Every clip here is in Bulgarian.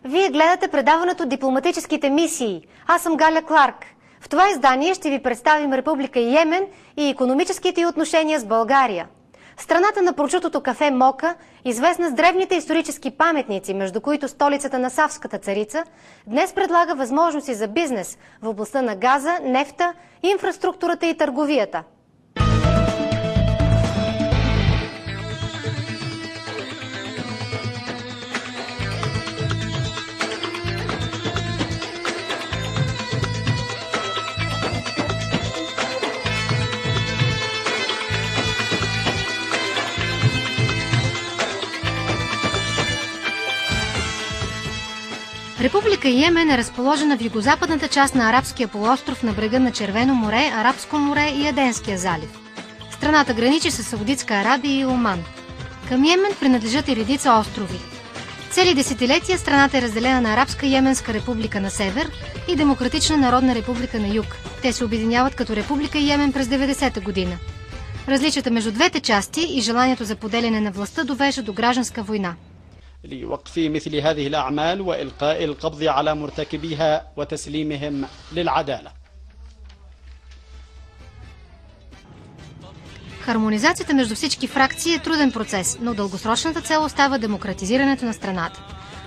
Вие гледате предаването «Дипломатическите мисии». Аз съм Галя Кларк. В това издание ще ви представим Република Йемен и икономическите й отношения с България. Страната на прочутото кафе Мока, известна с древните исторически паметници, между които столицата на Савската царица, днес предлага възможности за бизнес в областта на газа, нефта, инфраструктурата и търговията. Република Йемен е разположена в югозападната част на арабския полуостров на брега на Червено море, Арабско море и Аденския залив. Страната граничи с Саудитска Арабия и Оман. Към Йемен принадлежат и редица острови. Цели десетилетия страната е разделена на Арабска Йеменска република на север и Демократична народна република на юг. Те се обединяват като Република Йемен през 90-та година. Различията между двете части и желанието за поделяне на властта довежда до гражданска война. لوقف مثل هذه الأعمال وإلقاء القبض على مرتكبيها وتسليمهم للعدالة. Хармонизацията между всички фракции е труден процес, но дългосрочната цел остава демократизирането на страната.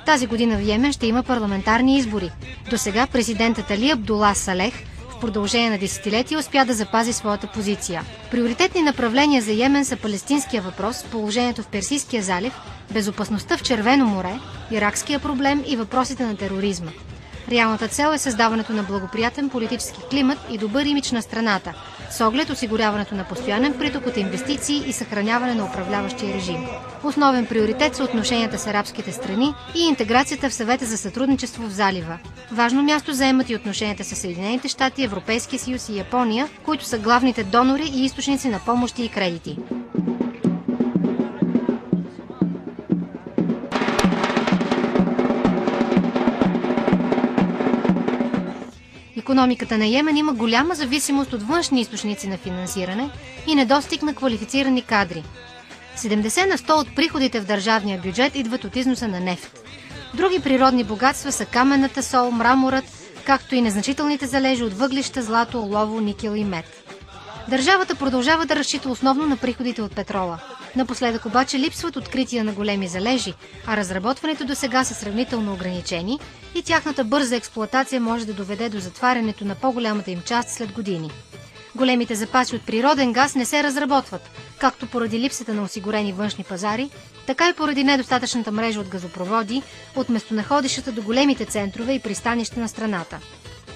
Тази година в Йемен ще има парламентарни избори. Досега президентът Али Абдула Салех в продължение на десетилетия успя да запази своята позиция. Приоритетни направления за Йемен са палестинския въпрос, положението в Персийския залив, безопасността в Червено море, иракския проблем и въпросите на тероризма. Реалната цел е създаването на благоприятен политически климат и добър имидж на страната, с оглед осигуряването на постоянен приток от инвестиции и съхраняване на управляващия режим. Основен приоритет са отношенията с арабските страни и интеграцията в съвета за сътрудничество в залива. Важно място заемат и отношенията с Съединените щати, Европейския съюз и Япония, които са главните донори и източници на помощи и кредити. Икономиката на Йемен има голяма зависимост от външни източници на финансиране и недостиг на квалифицирани кадри. 70% от приходите в държавния бюджет идват от износа на нефт. Други природни богатства са каменната сол, мраморът, както и незначителните залежи от въглища, злато, олово, никел и мед. Държавата продължава да разчита основно на приходите от петрола. Напоследък обаче липсват открития на големи залежи, а разработването досега са сравнително ограничени и тяхната бърза експлоатация може да доведе до затварянето на по-голямата им част след години. Големите запаси от природен газ не се разработват, както поради липсата на осигурени външни пазари, така и поради недостатъчната мрежа от газопроводи, от местонаходищата до големите центрове и пристанища на страната.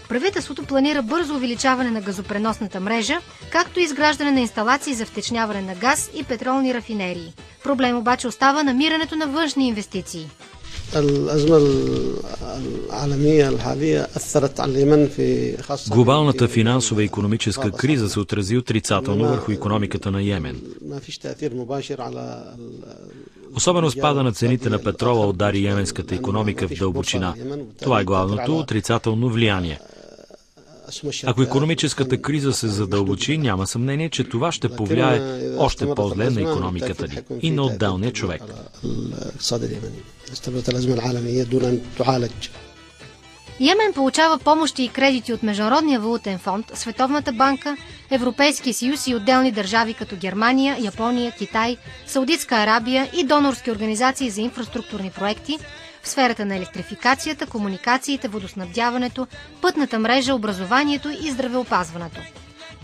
Правителството планира бързо увеличаване на газопреносната мрежа, както и изграждане на инсталации за втечняване на газ и петролни рафинерии. Проблем обаче остава намирането на външни инвестиции. Глобалната финансова и икономическа криза се отрази отрицателно върху икономиката на Йемен. Особено спада на цените на петрола удари йеменската икономика в дълбочина. Това е главното отрицателно влияние. Ако икономическата криза се задълбочи, няма съмнение, че това ще повлияе още по-зле на икономиката ни и на отделния човек. Йемен получава помощи и кредити от Международния валутен фонд, Световната банка, Европейския съюз и отделни държави като Германия, Япония, Китай, Саудитска Арабия и донорски организации за инфраструктурни проекти в сферата на електрификацията, комуникациите, водоснабдяването, пътната мрежа, образованието и здравеопазването.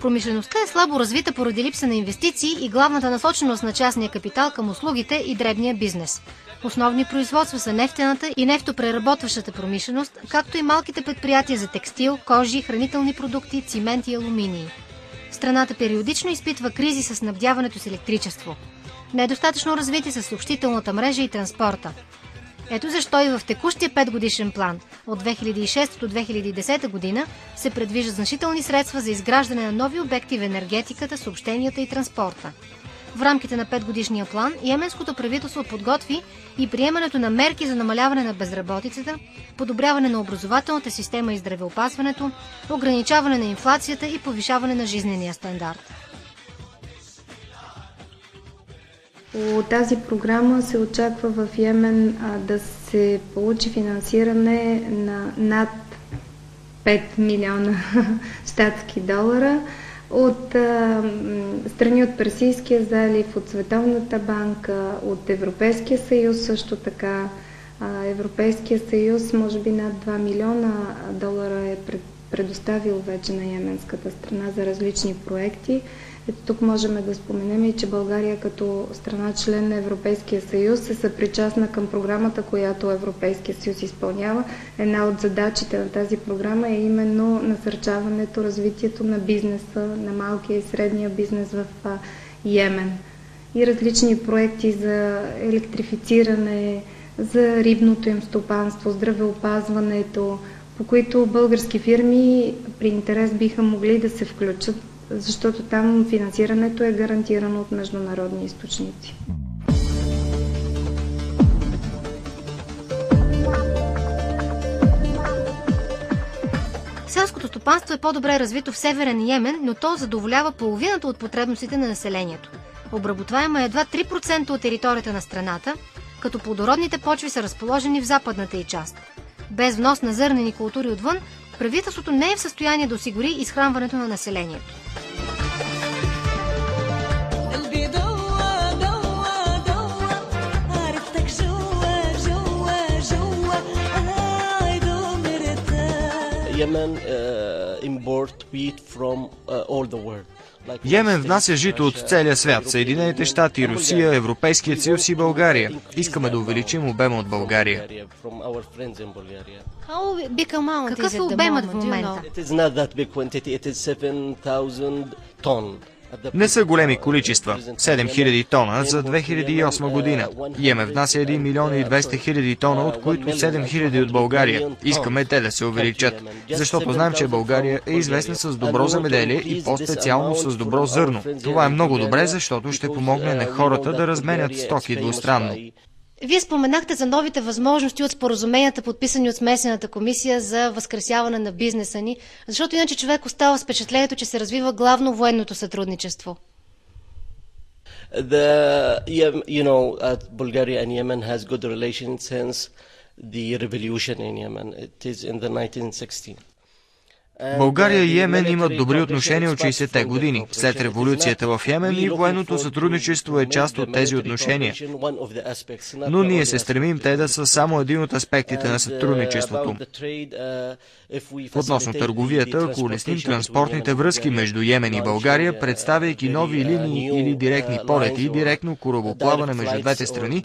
Промишлеността е слабо развита поради липса на инвестиции и главната насоченост на частния капитал към услугите и дребния бизнес. Основни производства са нефтената и нефтопреработващата промишленост, както и малките предприятия за текстил, кожи, хранителни продукти, цимент и алуминий. Страната периодично изпитва кризи с снабдяването с електричество. Недостатъчно развити са съобщителната мрежа и транспорта. Ето защо и в текущия 5-годишен план от 2006 до 2010 година се предвиждат значителни средства за изграждане на нови обекти в енергетиката, съобщенията и транспорта. В рамките на 5-годишния план йеменското правителство подготви и приемането на мерки за намаляване на безработицата, подобряване на образователната система и здравеопазването, ограничаване на инфлацията и повишаване на жизнения стандарт. По тази програма се очаква в Йемен да се получи финансиране на над 5 милиона щатски долара от страни от Персийския залив, от Световната банка, от Европейския съюз също така. Европейския съюз може би над 2 милиона долара е предоставил вече на йеменската страна за различни проекти. Ето тук можем да споменем и, че България като страна член на Европейския съюз е съпричастна към програмата, която Европейския съюз изпълнява. Една от задачите на тази програма е именно насърчаването, развитието на бизнеса, на малкия и средния бизнес в Йемен. И различни проекти за електрифициране, за рибното им стопанство, здравеопазването, по които български фирми при интерес биха могли да се включат, защото там финансирането е гарантирано от международни източници. Селското стопанство е по-добре развито в Северен Йемен, но то задоволява половината от потребностите на населението. Обработваема е едва 3% от територията на страната, като плодородните почви са разположени в западната й част. Без внос на зърнени култури отвън, правителството не е в състояние да осигури изхранването на населението. Йемен внася жито от целия свят, Съединените щати, Русия, Европейският съюз и България. Искаме да увеличим обема от България. Какъв е обемът в момента? Не са големи количества. 7000 тона за 2008 година. Йемен внася 1 милион и 200 хиляди тона, от които 7000 от България. Искаме те да се увеличат, защото знаем, че България е известна с добро земеделие и по-специално с добро зърно. Това е много добре, защото ще помогне на хората да разменят стоки двустранно. Вие споменахте за новите възможности от споразуменията, подписани от Смесената комисия за възкресяване на бизнеса ни, защото иначе човек остава с впечатлението, че се развива главно военното сътрудничество. Bulgaria and Yemen has good relations since the revolution in Yemen. It is in the 1960s. България и Йемен имат добри отношения от 60-те години. След революцията в Йемен и военното сътрудничество е част от тези отношения. Но ние се стремим те да са само един от аспектите на сътрудничеството. Относно търговията, ако улесним транспортните връзки между Йемен и България, представяйки нови линии или директни полети и директно корабоплаване между двете страни,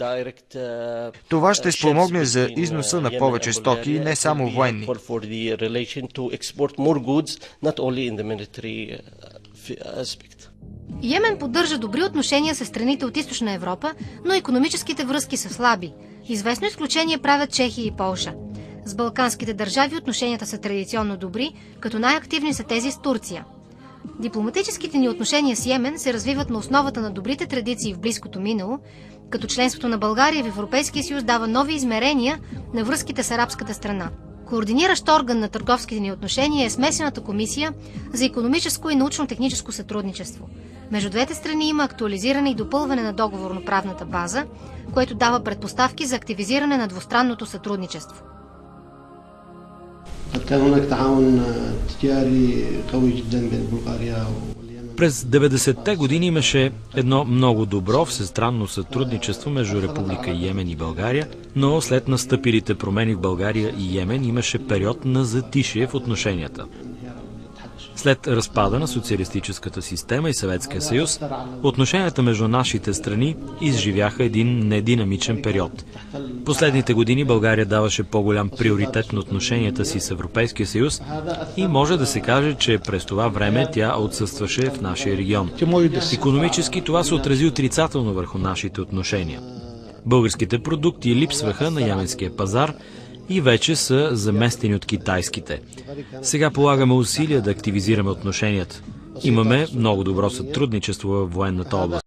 това ще спомогне за износа на повече стоки, не само военни. Йемен поддържа добри отношения с страните от Източна Европа, но икономическите връзки са слаби. Известно изключение правят Чехия и Полша. С балканските държави отношенията са традиционно добри, като най-активни са тези с Турция. Дипломатическите ни отношения с Йемен се развиват на основата на добрите традиции в близкото минало, като членството на България в Европейския съюз дава нови измерения на връзките с арабската страна. Координиращ орган на търговските ни отношения е Смесената комисия за икономическо и научно-техническо сътрудничество. Между двете страни има актуализиране и допълване на договорно-правната база, което дава предпоставки за активизиране на двустранното сътрудничество. През 90-те години имаше едно много добро всестранно сътрудничество между Република Йемен и България, но след настъпилите промени в България и Йемен имаше период на затишие в отношенията. След разпада на социалистическата система и Съветския съюз, отношенията между нашите страни изживяха един нединамичен период. Последните години България даваше по-голям приоритет на отношенията си с Европейския съюз и може да се каже, че през това време тя отсъстваше в нашия регион. Икономически това се отрази отрицателно върху нашите отношения. Българските продукти липсваха на йеменския пазар и вече са заместени от китайските. Сега полагаме усилия да активизираме отношенията. Имаме много добро сътрудничество във военната област.